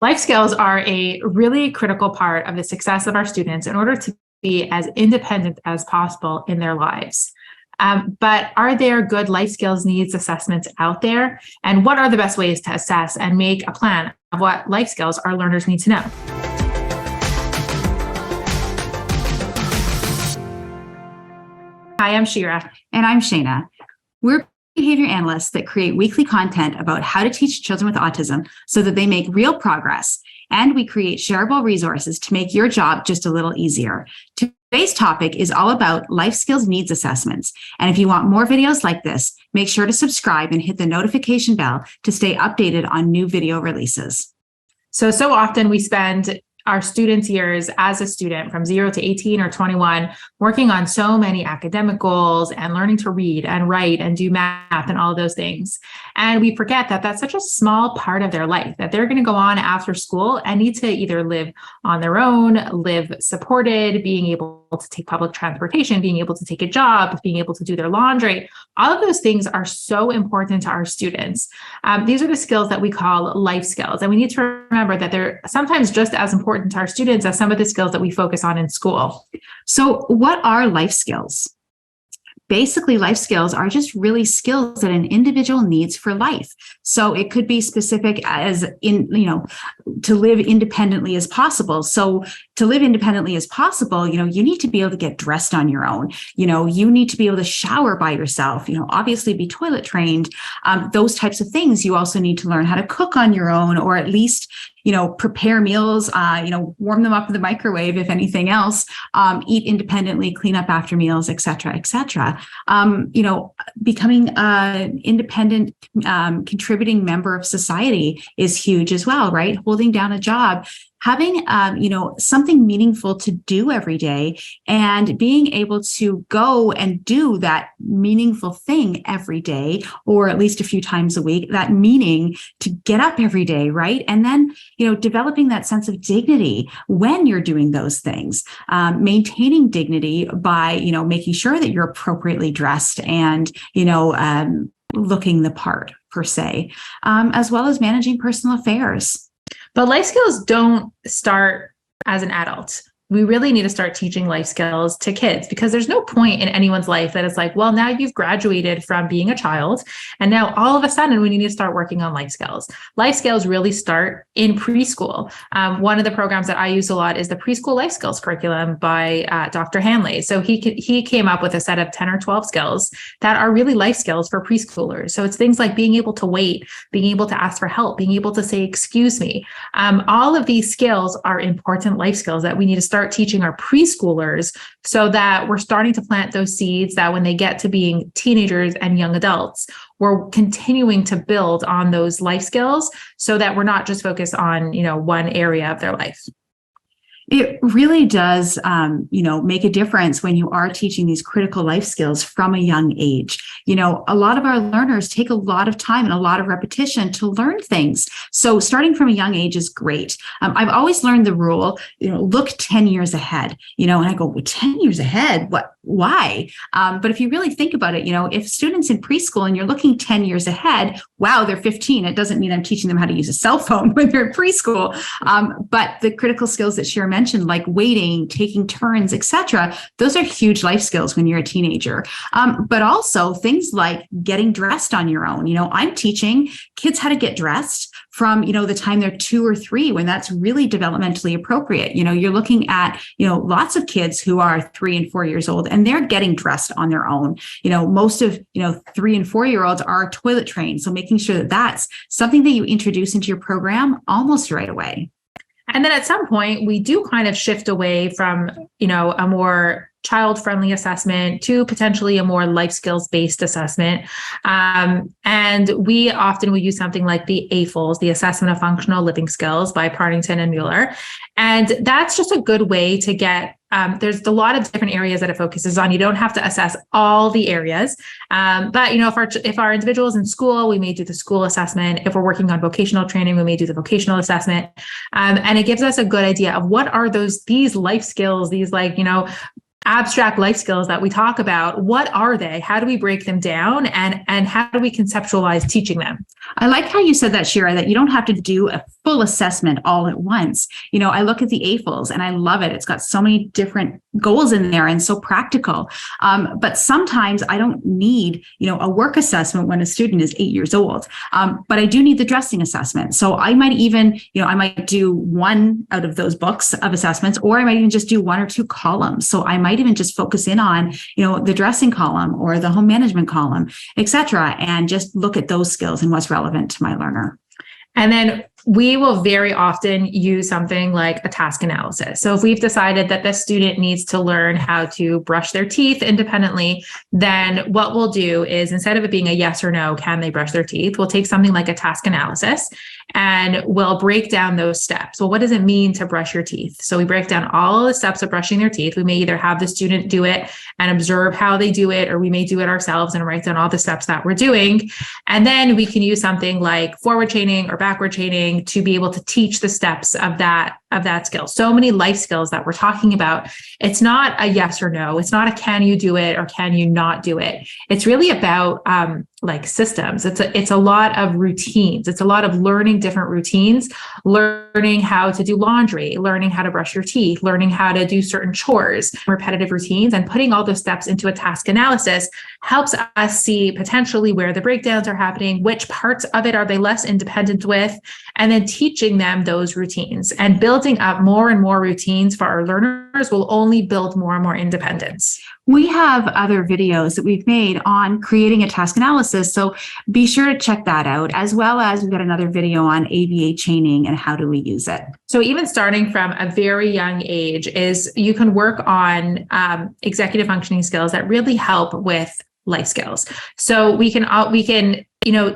Life skills are a really critical part of the success of our students in order to be as independent as possible in their lives. But are there good life skills needs assessments out there? And what are the best ways to assess and make a plan of what life skills our learners need to know? Hi, I'm Shira. And I'm Shayna. We're behavior analysts that create weekly content about how to teach children with autism so that they make real progress. And we create shareable resources to make your job just a little easier. Today's topic is all about life skills needs assessments. And if you want more videos like this, make sure to subscribe and hit the notification bell to stay updated on new video releases. So often we spend our students' years as a student from 0 to 18 or 21 working on so many academic goals and learning to read and write and do math and all of those things. And we forget that that's such a small part of their life, that they're going to go on after school and need to either live on their own, live supported, being able to take public transportation, being able to take a job, being able to do their laundry. All of those things are so important to our students. These are the skills that we call life skills. And we need to remember that they're sometimes just as important to our students as some of the skills that we focus on in school. So what are life skills? Basically, life skills are just really skills that an individual needs for life. So it could be specific as in, to live independently as possible. So to live independently as possible, you need to be able to get dressed on your own. You need to be able to shower by yourself, obviously be toilet trained, those types of things. You also need to learn how to cook on your own, or at least prepare meals, warm them up in the microwave, if anything else, eat independently, clean up after meals, et cetera, et cetera. Becoming an independent, contributing member of society is huge as well, right? Holding down a job, having, something meaningful to do every day, and being able to go and do that meaningful thing every day, or at least a few times a week, that meaning to get up every day, right? And then, developing that sense of dignity when you're doing those things, maintaining dignity by, making sure that you're appropriately dressed and, looking the part per se, as well as managing personal affairs. But life skills don't start as an adult. We really need to start teaching life skills to kids, because there's no point in anyone's life that it's like, well, now you've graduated from being a child, and now all of a sudden we need to start working on life skills. Life skills really start in preschool. One of the programs that I use a lot is the preschool life skills curriculum by Dr. Hanley. So he came up with a set of 10 or 12 skills that are really life skills for preschoolers. So it's things like being able to wait, being able to ask for help, being able to say, excuse me. All of these skills are important life skills that we need to start teaching our preschoolers, so that we're starting to plant those seeds that when they get to being teenagers and young adults, we're continuing to build on those life skills so that we're not just focused on, one area of their life. It really does, make a difference when you are teaching these critical life skills from a young age. A lot of our learners take a lot of time and a lot of repetition to learn things. So starting from a young age is great. I've always learned the rule, look 10 years ahead, and I go, well, 10 years ahead? What? Why? But if you really think about it, if students in preschool and you're looking 10 years ahead, wow, they're 15. It doesn't mean I'm teaching them how to use a cell phone when they're in preschool. But the critical skills that Shira mentioned, like waiting, taking turns, etc., those are huge life skills when you're a teenager. But also things like getting dressed on your own. I'm teaching kids how to get dressed from, the time they're 2 or 3, when that's really developmentally appropriate. You're looking at, lots of kids who are 3 and 4 years old, and they're getting dressed on their own. Most of, 3 and 4-year-olds are toilet trained. So making sure that that's something that you introduce into your program almost right away. And then at some point, we do kind of shift away from, a more child-friendly assessment to potentially a more life skills-based assessment. And we often will use something like the AFLS, the Assessment of Functional Living Skills by Partington and Mueller. And that's just a good way to get, there's a lot of different areas that it focuses on. You don't have to assess all the areas. But, if our individual is in school, we may do the school assessment. If we're working on vocational training, we may do the vocational assessment. And it gives us a good idea of what are these life skills, these abstract life skills that we talk about, what are they? How do we break them down? And how do we conceptualize teaching them? I like how you said that, Shira, that you don't have to do a full assessment all at once. I look at the AFLs and I love it. It's got so many different goals in there and so practical. But sometimes I don't need, a work assessment when a student is 8 years old. But I do need the dressing assessment. So I might even, I might do one out of those books of assessments, or I might even just do 1 or 2 columns. So I might even just focus in on, the dressing column or the home management column, et cetera, and just look at those skills and what's relevant to my learner. And then we will very often use something like a task analysis. So if we've decided that the student needs to learn how to brush their teeth independently, then what we'll do is, instead of it being a yes or no, can they brush their teeth, we'll take something like a task analysis and we'll break down those steps. Well, what does it mean to brush your teeth? So we break down all the steps of brushing their teeth. We may either have the student do it and observe how they do it, or we may do it ourselves and write down all the steps that we're doing. And then we can use something like forward chaining or backward chaining to be able to teach the steps of that skill. So many life skills that we're talking about. It's not a yes or no. It's not a can you do it or can you not do it. It's really about like systems. It's a lot of routines. It's a lot of learning different routines, learning how to do laundry, learning how to brush your teeth, learning how to do certain chores, repetitive routines, and putting all those steps into a task analysis helps us see potentially where the breakdowns are happening, which parts of it are they less independent with, and then teaching them those routines. And building up more and more routines for our learners will only build more and more independence. We have other videos that we've made on creating a task analysis, so be sure to check that out, as well as we've got another video on ABA chaining and how do we use it. So even starting from a very young age is you can work on executive functioning skills that really help with life skills. So we can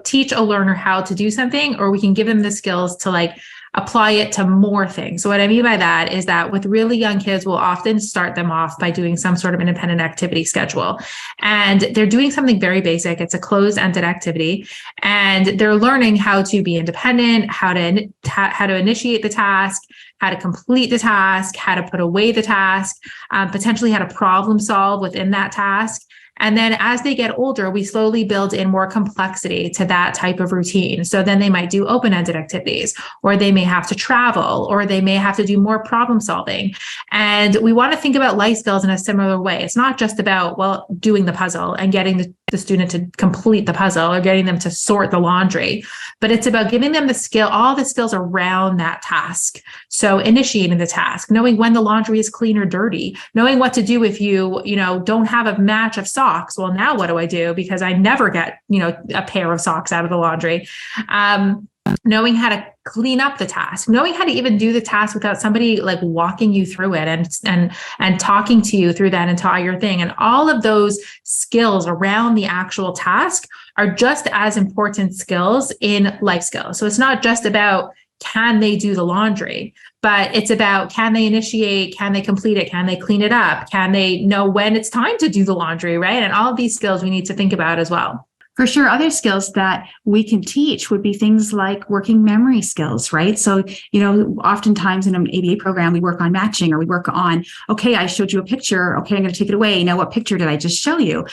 teach a learner how to do something, or we can give them the skills to apply it to more things. So what I mean by that is that with really young kids, we'll often start them off by doing some sort of independent activity schedule. And they're doing something very basic. It's a closed-ended activity. And they're learning how to be independent, how to initiate the task, how to complete the task, how to put away the task, potentially how to problem solve within that task. And then as they get older, we slowly build in more complexity to that type of routine. So then they might do open-ended activities, or they may have to travel, or they may have to do more problem solving. And we want to think about life skills in a similar way. It's not just about, doing the puzzle and getting the student to complete the puzzle or getting them to sort the laundry, but it's about giving them the skill, all the skills around that task. So initiating the task, knowing when the laundry is clean or dirty, knowing what to do if you don't have a match of socks. Well, now what do I do? Because I never get, a pair of socks out of the laundry. Knowing how to clean up the task, knowing how to even do the task without somebody walking you through it and talking to you through that entire thing. And all of those skills around the actual task are just as important skills in life skills. So it's not just about can they do the laundry, but it's about can they initiate, can they complete it, can they clean it up, can they know when it's time to do the laundry, right? And all of these skills we need to think about as well. For sure. Other skills that we can teach would be things like working memory skills, right? So, oftentimes in an ABA program, we work on matching, or we work on, okay, I showed you a picture. Okay, I'm going to take it away. Now, what picture did I just show you?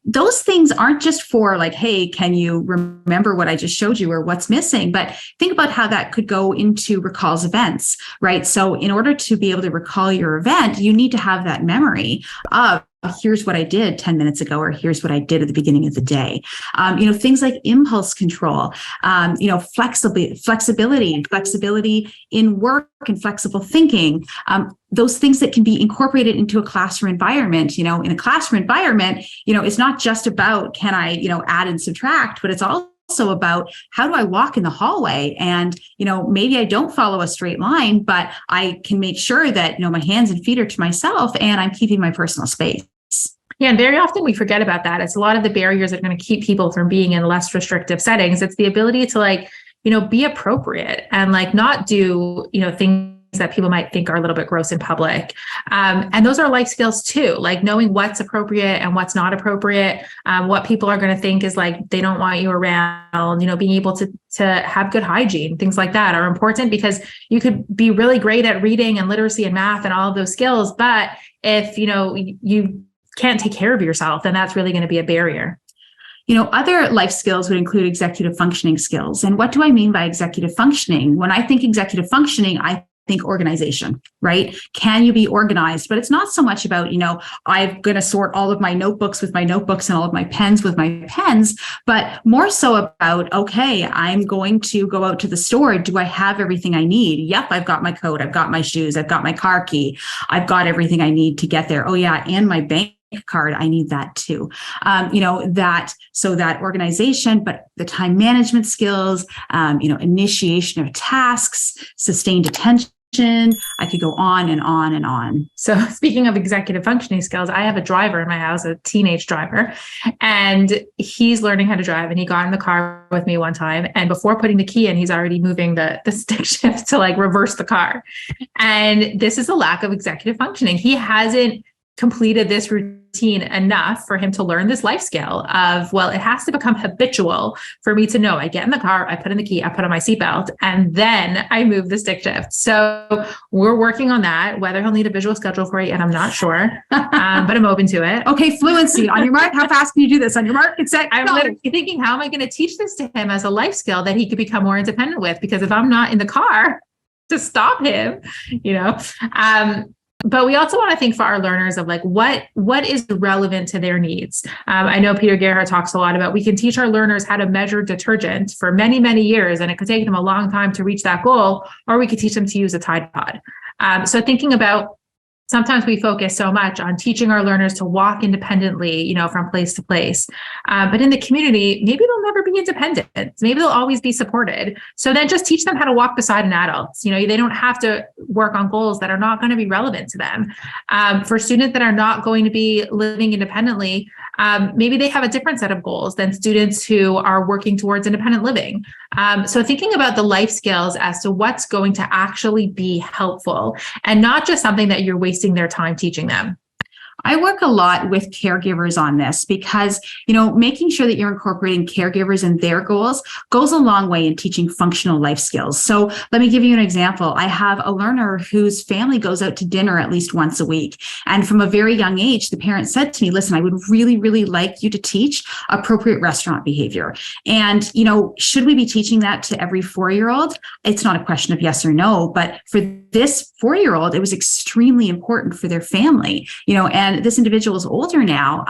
Those things aren't just for hey, can you remember what I just showed you or what's missing? But think about how that could go into recalls events, right? So in order to be able to recall your event, you need to have that memory of here's what I did 10 minutes ago, or here's what I did at the beginning of the day. Things like impulse control, flexibility in work and flexible thinking, those things that can be incorporated into a classroom environment. In a classroom environment, it's not just about can I, add and subtract, but it's also about how do I walk in the hallway and, maybe I don't follow a straight line, but I can make sure that, my hands and feet are to myself and I'm keeping my personal space. Yeah, and very often we forget about that. It's a lot of the barriers that are going to keep people from being in less restrictive settings. It's the ability to be appropriate and not do, things that people might think are a little bit gross in public. And those are life skills too, like knowing what's appropriate and what's not appropriate, what people are going to think is like, they don't want you around, being able to have good hygiene, things like that are important, because you could be really great at reading and literacy and math and all of those skills. But if, you can't take care of yourself, then that's really going to be a barrier. Other life skills would include executive functioning skills. And what do I mean by executive functioning? When I think executive functioning, I think organization, right? Can you be organized? But it's not so much about, I'm going to sort all of my notebooks with my notebooks and all of my pens with my pens, but more so about, okay, I'm going to go out to the store. Do I have everything I need? Yep, I've got my coat, I've got my shoes, I've got my car key, I've got everything I need to get there. Oh yeah, and my bank card, I need that too. That organization, but the time management skills, initiation of tasks, sustained attention. I could go on and on and on. So speaking of executive functioning skills, I have a driver in my house, a teenage driver, and he's learning how to drive. And he got in the car with me one time, and before putting the key in, he's already moving the stick shift to like reverse the car. And this is a lack of executive functioning. He hasn't completed this routine enough for him to learn this life skill of, well, it has to become habitual for me to know. I get in the car, I put in the key, I put on my seatbelt, and then I move the stick shift. So we're working on that. Whether he'll need a visual schedule for it, and I'm not sure, but I'm open to it. Okay, fluency. On your mark, how fast can you do this? On your mark, get set. I'm literally thinking, how am I going to teach this to him as a life skill that he could become more independent with? Because if I'm not in the car to stop him, but we also want to think for our learners of like, what is relevant to their needs. I know Peter Gerhardt talks a lot about, we can teach our learners how to measure detergent for many, many years, and it could take them a long time to reach that goal, or we could teach them to use a Tide Pod. So thinking about, sometimes we focus so much on teaching our learners to walk independently, from place to place. But in the community, maybe they'll never be independent. Maybe they'll always be supported. So then just teach them how to walk beside an adult. They don't have to work on goals that are not going to be relevant to them. For students that are not going to be living independently, maybe they have a different set of goals than students who are working towards independent living. So thinking about the life skills as to what's going to actually be helpful, and not just something that you're wasting their time teaching them. I work a lot with caregivers on this because, making sure that you're incorporating caregivers and their goals goes a long way in teaching functional life skills. So let me give you an example. I have a learner whose family goes out to dinner at least once a week. And from a very young age, the parent said to me, listen, I would really, really like you to teach appropriate restaurant behavior. And, should we be teaching that to every 4-year-old? It's not a question of yes or no, but for this 4-year-old, it was extremely important for their family, and this individual is older now,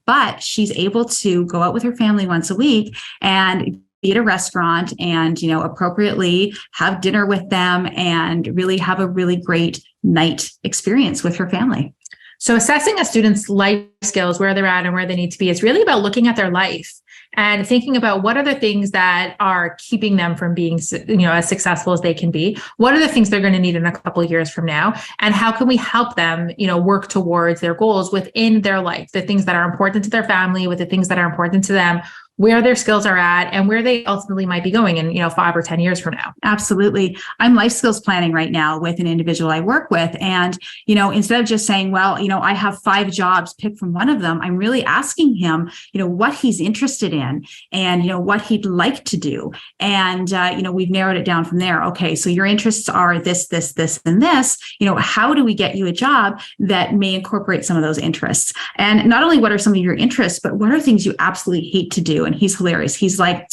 but she's able to go out with her family once a week and be at a restaurant and, appropriately have dinner with them and really have a really great night experience with her family. So assessing a student's life skills, where they're at and where they need to be, is really about looking at their life and thinking about what are the things that are keeping them from being, as successful as they can be. What are the things they're going to need in a couple of years from now? And how can we help them, work towards their goals within their life, the things that are important to their family, with the things that are important to them, where their skills are at, and where they ultimately might be going in, 5 or 10 years from now. Absolutely. I'm life skills planning right now with an individual I work with. And, instead of just saying, well, I have 5 jobs, pick from one of them, I'm really asking him, what he's interested in and, what he'd like to do. And, we've narrowed it down from there. Okay, so your interests are this, this, this, and this. How do we get you a job that may incorporate some of those interests? And not only what are some of your interests, but what are things you absolutely hate to do? And he's hilarious. He's like,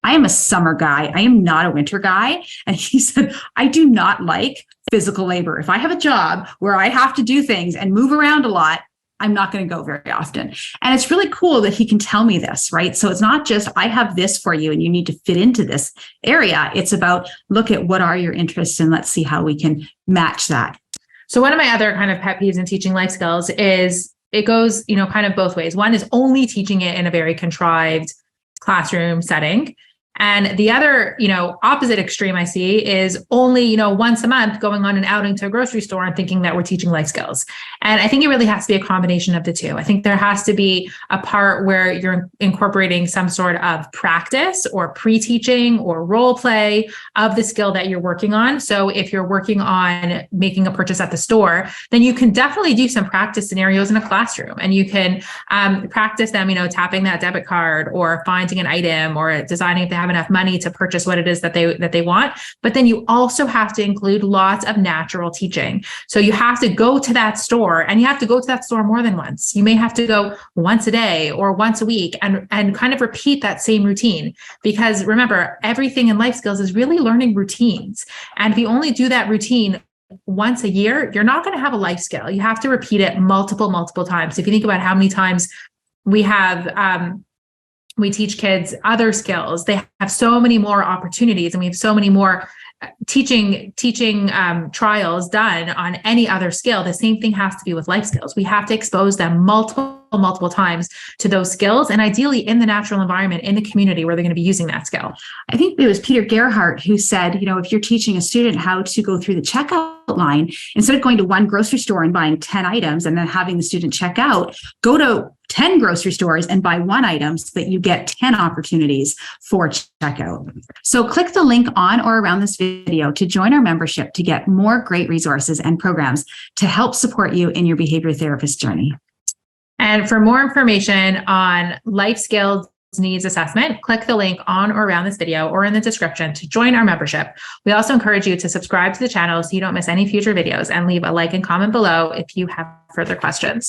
I am a summer guy. I am not a winter guy. And he said, I do not like physical labor. If I have a job where I have to do things and move around a lot, I'm not going to go very often. And it's really cool that he can tell me this, right? So it's not just, I have this for you and you need to fit into this area. It's about, look at what are your interests and let's see how we can match that. So one of my other kind of pet peeves in teaching life skills is it goes, kind of both ways. One is only teaching it in a very contrived classroom setting. And the other, opposite extreme I see is only, once a month going on an outing to a grocery store and thinking that we're teaching life skills. And I think it really has to be a combination of the two. I think there has to be a part where you're incorporating some sort of practice or pre-teaching or role play of the skill that you're working on. So if you're working on making a purchase at the store, then you can definitely do some practice scenarios in a classroom, and you can practice them, tapping that debit card or finding an item or designing if they have enough money to purchase what it is that they want. But then you also have to include lots of natural teaching. So you have to go to that store, and you have to go to that store more than once. You may have to go once a day or once a week and kind of repeat that same routine. Because remember, everything in life skills is really learning routines. And if you only do that routine once a year, you're not going to have a life skill. You have to repeat it multiple times. If you think about how many times we teach kids other skills, they have so many more opportunities, and we have so many more teaching trials done on any other skill. The same thing has to be with life skills. We have to expose them multiple times to those skills, and ideally in the natural environment, in the community where they're going to be using that skill. I think it was Peter Gerhardt who said, if you're teaching a student how to go through the checkout line, instead of going to one grocery store and buying 10 items and then having the student check out, go to 10 grocery stores and buy one item so that you get 10 opportunities for checkout. So click the link on or around this video to join our membership to get more great resources and programs to help support you in your behavior therapist journey. And for more information on life skills needs assessment, click the link on or around this video or in the description to join our membership. We also encourage you to subscribe to the channel so you don't miss any future videos, and leave a like and comment below if you have further questions.